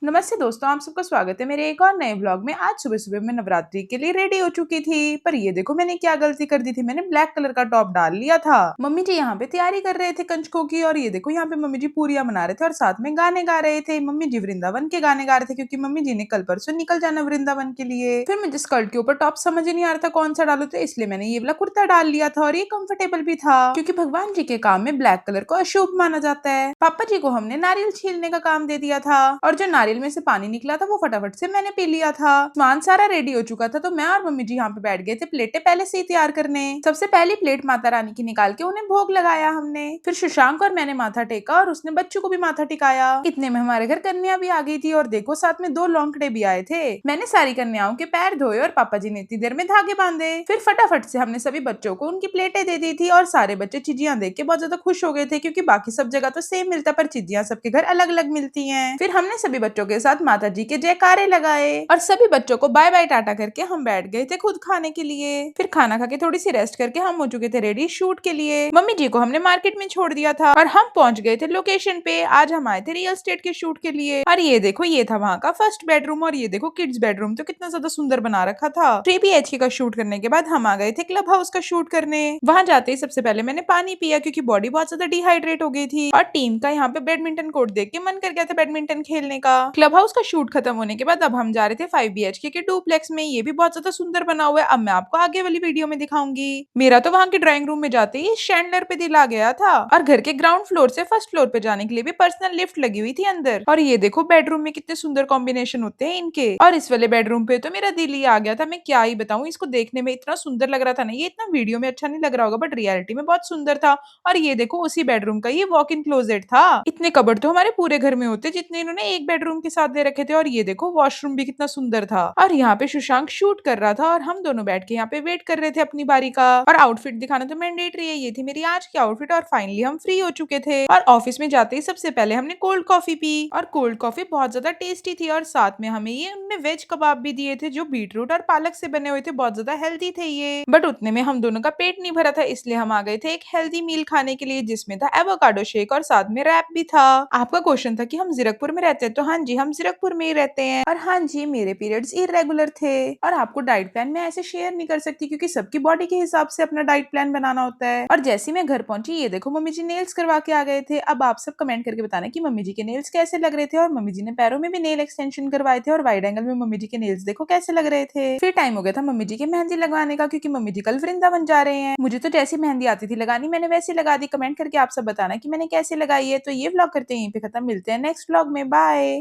नमस्ते दोस्तों, आप सबका स्वागत है मेरे एक और नए ब्लॉग में। आज सुबह-सुबह मैं नवरात्रि के लिए रेडी हो चुकी थी, पर ये देखो मैंने क्या गलती कर दी थी। मैंने ब्लैक कलर का टॉप डाल लिया था। मम्मी जी यहाँ पे तैयारी कर रहे थे कंजकों की और ये देखो यहाँ पे मम्मी जी पूरियां बना रहे थे और साथ में गाने गा रहे थे। मम्मी जी वृंदावन के गाने गा रहे थे क्योंकि मम्मी जी ने कल परसों निकल जाना वृंदावन के लिए। फिर मुझे स्कर्ट के ऊपर टॉप समझ ही नहीं आ रहा था कौन सा डालू, तो इसलिए मैंने ये वाला कुर्ता डाल लिया था और ये कंफर्टेबल भी था क्योंकि भगवान जी के काम में ब्लैक कलर को अशुभ माना जाता है। पापा जी को हमने नारियल छीलने का काम दे दिया था और जो नारियल में से पानी निकला था वो फटाफट से मैंने पी लिया था। सामान सारा रेडी हो चुका था तो मैं और मम्मी जी यहाँ पे बैठ गए थे प्लेटें पहले से ही तैयार करने। सबसे पहली प्लेट माता रानी की निकाल के उन्हें भोग लगाया हमने। फिर शशांक और मैंने माथा टेका और उसने बच्चों को भी माथा टिकाया। इतने में हमारे घर कन्या भी आ गई थी और देखो साथ में 2 लौंगड़े भी आए थे। मैंने सारी कन्याओं के पैर धोए और पापा जी ने इतनी देर में धागे बांधे। फिर फटाफट से हमने सभी बच्चों को उनकी प्लेटें दे दी थी और सारे बच्चे चिजियां देख के बहुत ज्यादा खुश हो गए थे क्योंकि बाकी सब जगह तो सेम मिलता पर चिजियां सबके घर अलग अलग मिलती हैं। फिर हमने सभी बच्चों के साथ माता जी के जयकारे लगाए और सभी बच्चों को बाय बाय टाटा करके हम बैठ गए थे खुद खाने के लिए। फिर खाना खा के थोड़ी सी रेस्ट करके हम हो चुके थे रेडी शूट के लिए। मम्मी जी को हमने मार्केट में छोड़ दिया था और हम पहुंच गए थे लोकेशन पे। आज हम आए थे रियल स्टेट के शूट के लिए और ये देखो ये था वहाँ का फर्स्ट बेडरूम और ये देखो किड्स बेडरूम तो कितना ज्यादा सुंदर बना रखा था। 3 BHK का शूट करने के बाद हम आ गए थे क्लब हाउस का शूट करने। वहाँ जाते ही सबसे पहले मैंने पानी पिया क्योंकि बॉडी बहुत ज्यादा डिहाइड्रेट हो गई थी और टीम का यहाँ पे बैडमिंटन कोर्ट देख के मन कर गया था बैडमिंटन खेलने का। क्लब हाउस का शूट खत्म होने के बाद अब हम जा रहे थे 5 BHK के डुप्लेक्स में। ये भी बहुत ज्यादा सुंदर बना हुआ है, अब मैं आपको आगे वाली वीडियो में दिखाऊंगी। मेरा तो वहाँ के ड्राइंग रूम में जाते ही शैंडलर पे दिल आ गया था और घर के ग्राउंड फ्लोर से फर्स्ट फ्लोर पे जाने के लिए भी पर्सनल लिफ्ट लगी हुई थी अंदर। और ये देखो बेडरूम में कितने सुंदर कॉम्बिनेशन होते हैं इनके। और इस वाले बेडरूम पे तो मेरा दिल ही आ गया था, मैं क्या ही बताऊं। इसको देखने में इतना सुंदर लग रहा था ना, ये इतना वीडियो में अच्छा नहीं लग रहा होगा बट रियलिटी में बहुत सुंदर था। और ये देखो उसी बेडरूम का ये वॉक इन क्लोजेट था। इतने कबर्ड तो हमारे पूरे घर में होते जितने इन्होंने एक बेडरूम के साथ दे रखे थे। और ये देखो वॉशरूम भी कितना सुंदर था और यहाँ पे सुशांक शूट कर रहा था और हम दोनों बैठ के यहाँ पे वेट कर रहे थे अपनी बारी का। और आउटफिट दिखाना तो मैंडेटरी है, ये थी मेरी आज की आउटफिट और फाइनली हम फ्री हो चुके थे। और ऑफिस में जाते ही सबसे पहले हमने कोल्ड कॉफी पी और कोल्ड कॉफी बहुत ज्यादा टेस्टी थी और साथ में हमें ये उन्होंने वेज कबाब भी दिए थे जो बीटरूट और पालक से बने हुए थे, बहुत ज्यादा हेल्दी थे ये। बट उतने में हम दोनों का पेट नहीं भरा था इसलिए हम आ गए थे एक हेल्दी मील खाने के लिए जिसमें था एवोकाडो शेक और साथ में रैप भी था। आपका क्वेश्चन था कि हम जीरकपुर में रहते हैं, तो हाँ जी हम जीरकपुर में ही रहते हैं। और हाँ जी मेरे पीरियड्स इरेगुलर थे और आपको डाइट प्लान में ऐसे शेयर नहीं कर सकती क्योंकि सबकी बॉडी के हिसाब से अपना डाइट प्लान बनाना होता है। और जैसे मैं घर पहुंची ये देखो मम्मी जी नेल्स करवा के आ गए थे। अब आप सब कमेंट करके बताना कि मम्मी जी के नेल्स कैसे लग रहे थे। और मम्मी जी ने पैरों में भी नेल एक्सटेंशन करवाए थे और वाइड एंगल में मम्मी जी के नेल्स देखो कैसे लग रहे थे। फिर टाइम हो गया था मम्मी जी के मेहंदी लगवाने का क्योंकि मम्मी जी कल वृंदावन जा रहे हैं। मुझे तो जैसी मेहंदी आती थी लगानी मैंने वैसी लगा दी। कमेंट करके आप सब बताना कि मैंने कैसे लगाई है। तो ये व्लॉग करते हैं यहीं पे खत्म, मिलते हैं नेक्स्ट व्लॉग में, बाय।